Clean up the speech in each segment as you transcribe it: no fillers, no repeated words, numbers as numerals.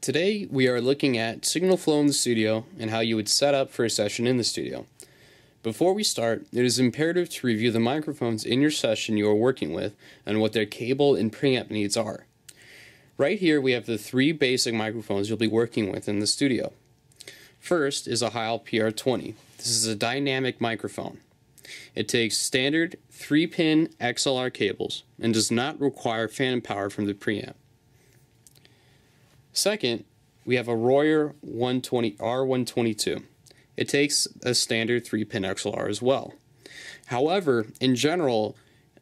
Today we are looking at signal flow in the studio and how you would set up for a session in the studio. Before we start, it is imperative to review the microphones in your session you are working with and what their cable and preamp needs are. Right here we have the three basic microphones you'll be working with in the studio. First is a Heil PR-20. This is a dynamic microphone. It takes standard 3-pin XLR cables and does not require fan power from the preamp. Second, we have a Royer R122. It takes a standard 3-pin XLR as well. However, in general,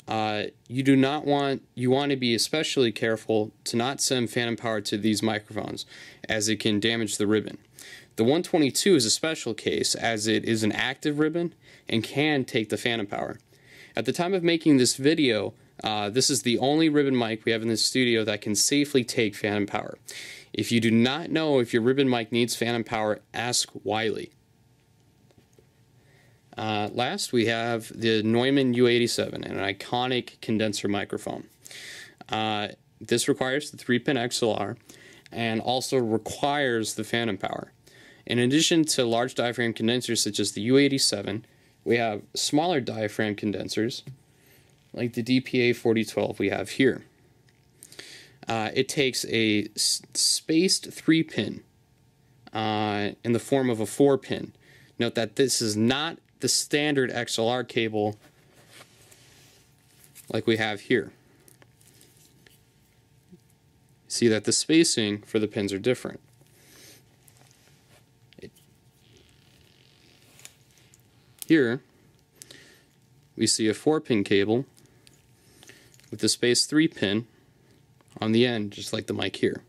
you want to be especially careful to not send phantom power to these microphones, as it can damage the ribbon. The 122 is a special case, as it is an active ribbon and can take the phantom power. At the time of making this video, this is the only ribbon mic we have in the studio that can safely take phantom power. If you do not know if your ribbon mic needs phantom power, ask Wiley. Last, we have the Neumann U87, an iconic condenser microphone. This requires the 3-pin XLR and also requires the phantom power. In addition to large diaphragm condensers such as the U87, we have smaller diaphragm condensers like the DPA-4012 we have here. It takes a spaced 3-pin in the form of a 4-pin. Note that this is not the standard XLR cable like we have here. See that the spacing for the pins are different. Here we see a 4-pin cable with the spaced 3-pin on the end, just like the mic here.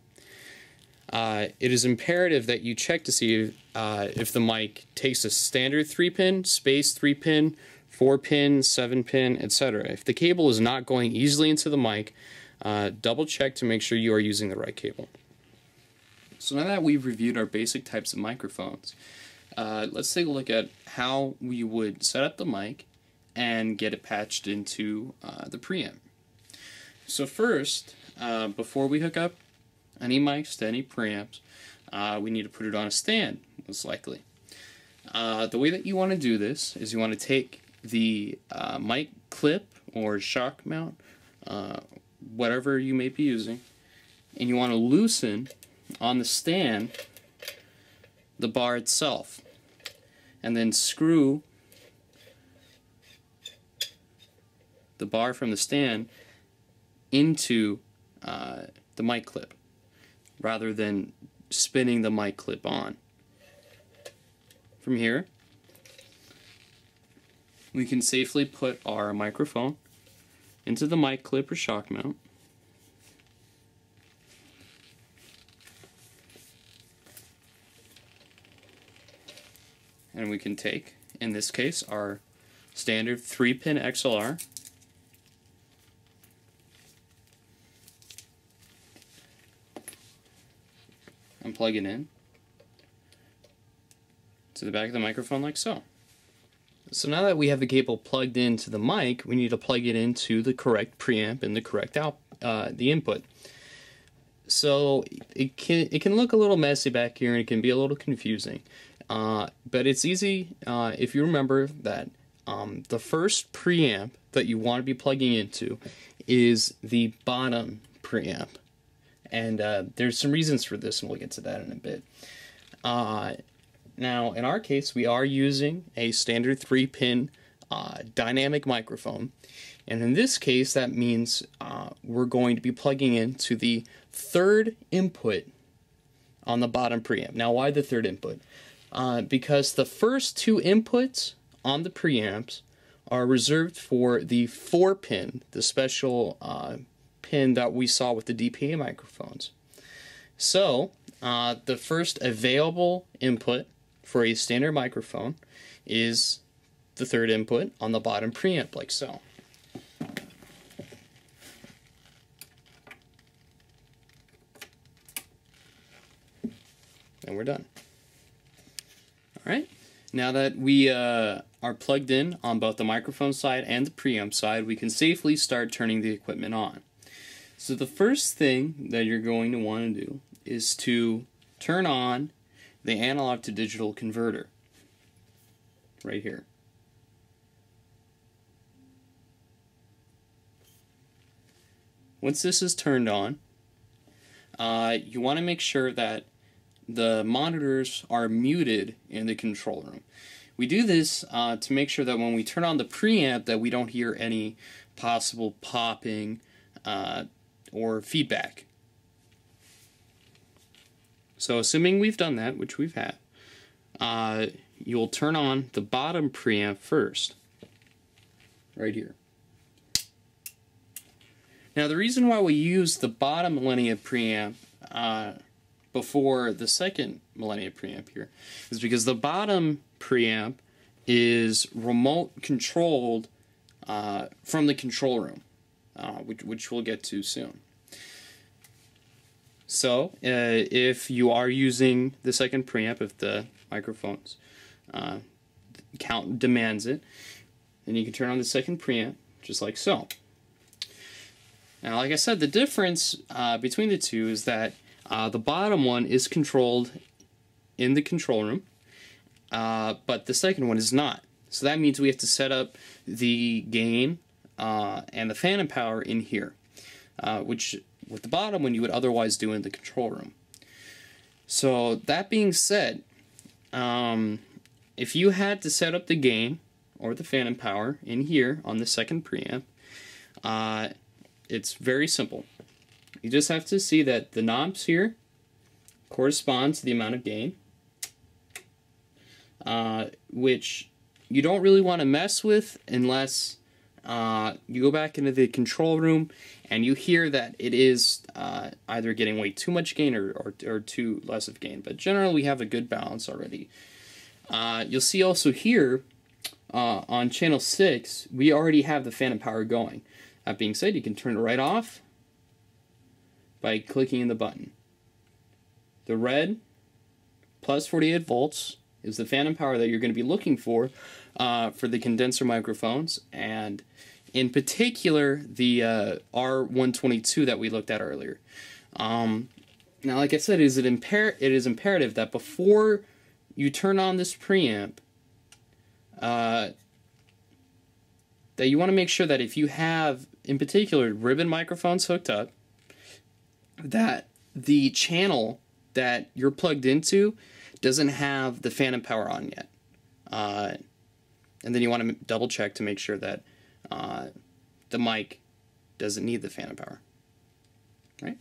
It is imperative that you check to see if the mic takes a standard 3-pin, spaced 3-pin, 4-pin, 7-pin, etc. If the cable is not going easily into the mic, double check to make sure you are using the right cable. So now that we've reviewed our basic types of microphones, let's take a look at how we would set up the mic and get it patched into the preamp. So first, before we hook up any mics to any preamps, we need to put it on a stand, most likely. The way that you want to do this is you want to take the mic clip or shock mount, whatever you may be using, and you want to loosen on the stand the bar itself, and then screw the bar from the stand into the mic clip, rather than spinning the mic clip on. From here, we can safely put our microphone into the mic clip or shock mount. And we can take, in this case, our standard 3-pin XLR and plug it in to the back of the microphone like so. So now that we have the cable plugged into the mic, we need to plug it into the correct preamp and the correct the input. So it can look a little messy back here and it can be a little confusing. But it's easy if you remember that the first preamp that you want to be plugging into is the bottom preamp. And there's some reasons for this, and we'll get to that in a bit. Now, in our case, we are using a standard 3-pin dynamic microphone. And in this case, that means we're going to be plugging into the third input on the bottom preamp. Now, why the third input? Because the first two inputs on the preamps are reserved for the 4-pin, the special pin that we saw with the DPA microphones. So, the first available input for a standard microphone is the third input on the bottom preamp, like so. And we're done. Alright, now that we are plugged in on both the microphone side and the preamp side, we can safely start turning the equipment on. So the first thing that you're going to want to do is to turn on the analog to digital converter right here. Once this is turned on, you want to make sure that the monitors are muted in the control room. We do this to make sure that when we turn on the preamp that we don't hear any possible popping or feedback. So assuming we've done that, which we've had, you'll turn on the bottom preamp first, right here. Now the reason why we use the bottom Millennia preamp before the second Millennia preamp here is because the bottom preamp is remote controlled from the control room, which we'll get to soon. So if you are using the second preamp, if the microphone's count demands it, then you can turn on the second preamp just like so. Now, like I said, the difference between the two is that the bottom one is controlled in the control room, but the second one is not. So that means we have to set up the gain and the fan and power in here, which with the bottom one you would otherwise do in the control room. So that being said, if you had to set up the gain or the fan and power in here on the second preamp, it's very simple. You just have to see that the knobs here correspond to the amount of gain, which you don't really want to mess with unless you go back into the control room and you hear that it is either getting way too much gain or too less of gain. But generally we have a good balance already. You'll see also here on channel 6 we already have the fan and power going. That being said, you can turn it right off by clicking in the button. The red plus 48 volts is the fan and power that you're going to be looking for the condenser microphones, and in particular the R122 that we looked at earlier. Now, like I said, it is imperative that before you turn on this preamp, that you want to make sure that if you have, in particular, ribbon microphones hooked up, that the channel that you're plugged into doesn't have the fan and power on yet. And then you want to double check to make sure that the mic doesn't need the fan and power. Right?